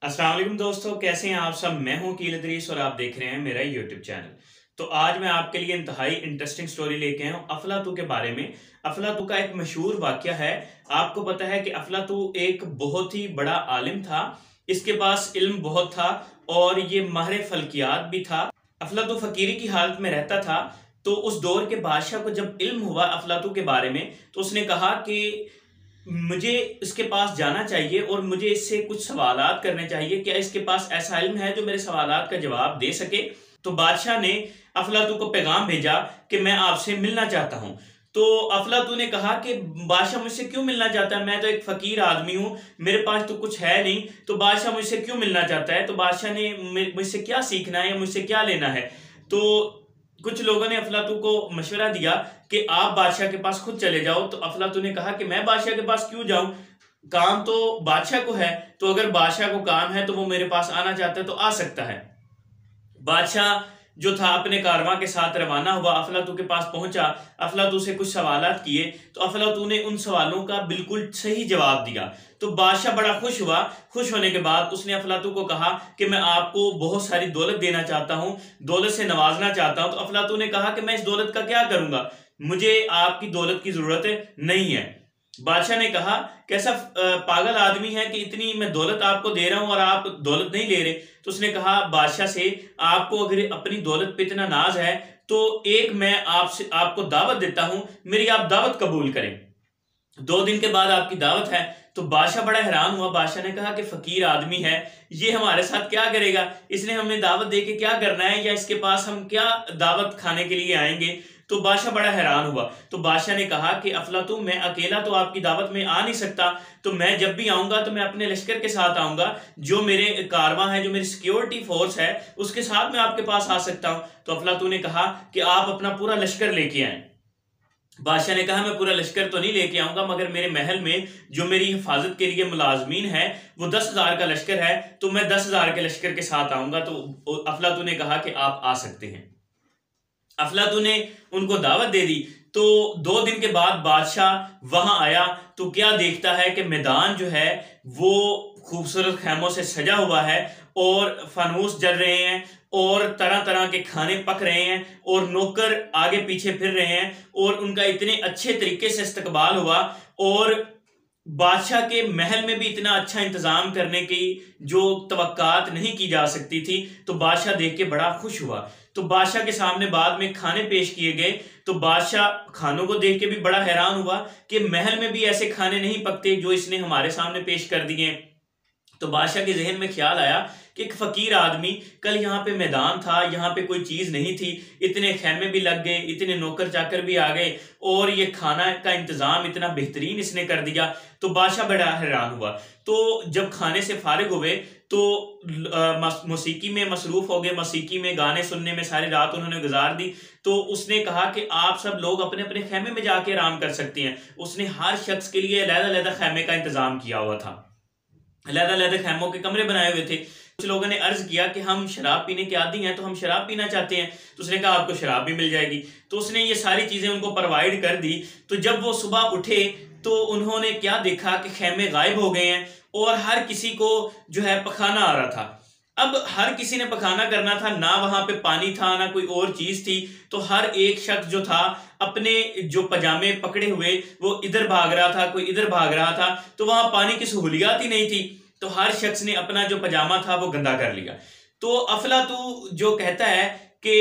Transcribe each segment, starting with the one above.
अस्सलाम वालेकुम दोस्तों, कैसे हैं आप सब। मैं हूं कील इदरीस और आप देख रहे हैं मेरा यूट्यूब चैनल। तो आज मैं आपके लिए इंतहाई इंटरेस्टिंग स्टोरी लेके आया हूं अफलातू के बारे में। अफलातू का एक मशहूर वाकया है। आपको पता है कि अफलातू एक बहुत ही बड़ा आलिम था। इसके पास इल्म बहुत था और ये माहिर फल्कियात भी था। अफलातू फकीरी की हालत में रहता था। तो उस दौर के बादशाह को जब इल्म हुआ अफलातू के बारे में, तो उसने कहा कि मुझे इसके पास जाना चाहिए और मुझे इससे कुछ सवालात करने चाहिए। क्या इसके पास ऐसा इल्म है जो मेरे सवालात का जवाब दे सके। तो बादशाह ने अफलातू को पैगाम भेजा कि मैं आपसे मिलना चाहता हूं। तो अफलातू ने कहा कि बादशाह मुझसे क्यों मिलना चाहता है, मैं तो एक फकीर आदमी हूं, मेरे पास तो कुछ है नहीं, तो बादशाह मुझसे क्यों मिलना चाहता है। तो बादशाह ने मुझसे क्या सीखना है या मुझसे क्या लेना है। तो कुछ लोगों ने अफलातू को मशवरा दिया कि आप बादशाह के पास खुद चले जाओ। तो अफलातू ने कहा कि मैं बादशाह के पास क्यों जाऊं, काम तो बादशाह को है, तो अगर बादशाह को काम है तो वो मेरे पास आना चाहता है तो आ सकता है। बादशाह जो था अपने कारवां के साथ रवाना हुआ, अफलातू के पास पहुंचा, अफलातू से कुछ सवालात किए। तो अफलातू ने उन सवालों का बिल्कुल सही जवाब दिया। तो बादशाह बड़ा खुश हुआ। खुश होने के बाद उसने अफलातू को कहा कि मैं आपको बहुत सारी दौलत देना चाहता हूं, दौलत से नवाजना चाहता हूं। तो अफलातू ने कहा कि मैं इस दौलत का क्या करूंगा, मुझे आपकी दौलत की जरूरत नहीं है। बादशाह ने कहा कैसा पागल आदमी है कि इतनी मैं दौलत आपको दे रहा हूं और आप दौलत नहीं ले रहे। तो उसने कहा बादशाह से, आपको अगर अपनी दौलत पे इतना नाज है तो एक मैं आपसे आपको दावत देता हूं, मेरी आप दावत कबूल करें। 2 दिन के बाद आपकी दावत है। तो बादशाह बड़ा हैरान हुआ। बादशाह ने कहा कि फकीर आदमी है, ये हमारे साथ क्या करेगा, इसने हमें दावत दे के क्या करना है, या इसके पास हम क्या दावत खाने के लिए आएंगे। तो बादशाह बड़ा हैरान हुआ। तो बादशाह ने कहा कि अफलातू, मैं अकेला तो आपकी दावत में आ नहीं सकता, तो मैं जब भी आऊंगा तो मैं अपने लश्कर के साथ आऊंगा, जो मेरे कारवां है, जो मेरी सिक्योरिटी फोर्स है, उसके साथ मैं आपके पास आ सकता हूं। तो अफलातू ने कहा कि आप अपना पूरा लश्कर लेके आए। बादशाह ने कहा मैं पूरा लश्कर तो नहीं लेके आऊंगा, मगर मेरे महल में जो मेरी हिफाजत के लिए मुलाजमीन है वो 10,000 का लश्कर है, तो मैं 10,000 के लश्कर के साथ आऊंगा। तो अफलातू ने कहा कि आप आ सकते हैं। अफलातू ने उनको दावत दे दी। तो 2 दिन के बाद बादशाह वहां आया तो क्या देखता है कि मैदान जो है वो खूबसूरत खैमों से सजा हुआ है और फानूस जल रहे हैं और तरह तरह के खाने पक रहे हैं और नौकर आगे पीछे फिर रहे हैं और उनका इतने अच्छे तरीके से इस्तकबाल हुआ। और बादशाह के महल में भी इतना अच्छा इंतजाम करने की जो तवक्कात नहीं की जा सकती थी। तो बादशाह देख के बड़ा खुश हुआ। तो बादशाह के सामने बाद में खाने पेश किए गए। तो बादशाह खानों को देख के भी बड़ा हैरान हुआ कि महल में भी ऐसे खाने नहीं पकते जो इसने हमारे सामने पेश कर दिए। तो बादशाह के जहन में ख्याल आया कि एक फकीर आदमी, कल यहाँ पे मैदान था, यहाँ पे कोई चीज नहीं थी, इतने खैमे भी लग गए, इतने नौकर चाकर भी आ गए और ये खाना का इंतजाम इतना बेहतरीन इसने कर दिया। तो बादशाह बड़ा हैरान हुआ। तो जब खाने से फारिग हुए तो मौसीकी में मसरूफ हो गए, मौसीकी में गाने सुनने में सारी रात उन्होंने गुजार दी। तो उसने कहा कि आप सब लोग अपने अपने खैमे में जाके आराम कर सकते हैं। उसने हर शख्स के लिए अलग-अलग खैमे का इंतजाम किया हुआ था, अलग-अलग खैमों के कमरे बनाए हुए थे। कुछ लोगों ने अर्ज किया कि हम शराब पीने के आदी हैं, तो हम शराब पीना चाहते हैं। तो उसने कहा आपको शराब भी मिल जाएगी। तो उसने ये सारी चीजें उनको प्रोवाइड कर दी। तो जब वो सुबह उठे तो उन्होंने क्या देखा कि खैमे गायब हो गए हैं और हर किसी को जो है पखाना आ रहा था। अब हर किसी ने पखाना करना था, ना वहां पे पानी था ना कोई और चीज थी। तो हर एक शख्स जो था अपने जो पजामे पकड़े हुए वो इधर भाग रहा था, कोई इधर भाग रहा था। तो वहां पानी की सहूलियत ही नहीं थी। तो हर शख्स ने अपना जो पजामा था वो गंदा कर लिया। तो अफलातू जो कहता है कि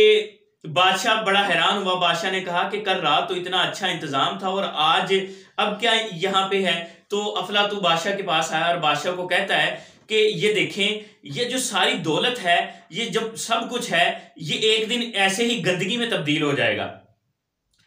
बादशाह बड़ा हैरान हुआ। बादशाह ने कहा कि कल रात तो इतना अच्छा इंतजाम था और आज अब क्या यहाँ पे है। तो अफलातू बादशाह के पास आया और बादशाह को कहता है कि ये देखें, ये जो सारी दौलत है, ये जब सब कुछ है, ये एक दिन ऐसे ही गंदगी में तब्दील हो जाएगा।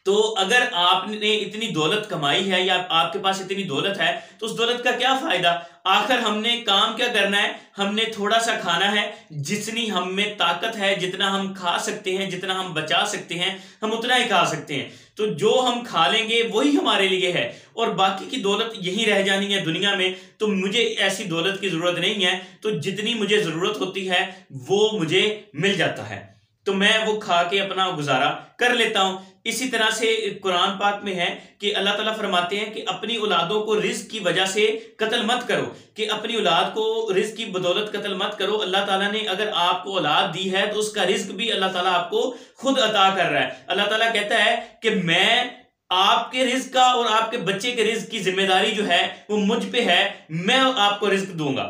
तो अगर आपने इतनी दौलत कमाई है या आपके पास इतनी दौलत है तो उस दौलत का क्या फायदा। आखिर हमने काम क्या करना है, हमने थोड़ा सा खाना है, जितनी हम में ताकत है, जितना हम खा सकते हैं, जितना हम बचा सकते हैं, हम उतना ही खा सकते हैं। तो जो हम खा लेंगे वही हमारे लिए है और बाकी की दौलत यही रह जानी है दुनिया में। तो मुझे ऐसी दौलत की जरूरत नहीं है। तो जितनी मुझे जरूरत होती है वो मुझे मिल जाता है, तो मैं वो खा के अपना गुजारा कर लेता हूं। इसी तरह से कुरान पाक में है कि अल्लाह ताला फरमाते हैं कि अपनी औलादों को रिज्क की वजह से कत्ल मत करो, कि अपनी औलाद को रिज्क की बदौलत कत्ल मत करो। अल्लाह ताला ने अगर आपको औलाद दी है तो उसका रिज्क भी अल्लाह ताला आपको खुद अता कर रहा है। अल्लाह ताला कहता है कि मैं आपके रिज्क का और आपके बच्चे के रिज्क की जिम्मेदारी जो है वो मुझ पे है, मैं आपको रिज्क दूंगा।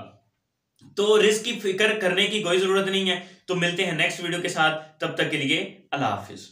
तो रिस्क की फिक्र करने की कोई जरूरत नहीं है। तो मिलते हैं नेक्स्ट वीडियो के साथ, तब तक के लिए अल्लाह हाफिज।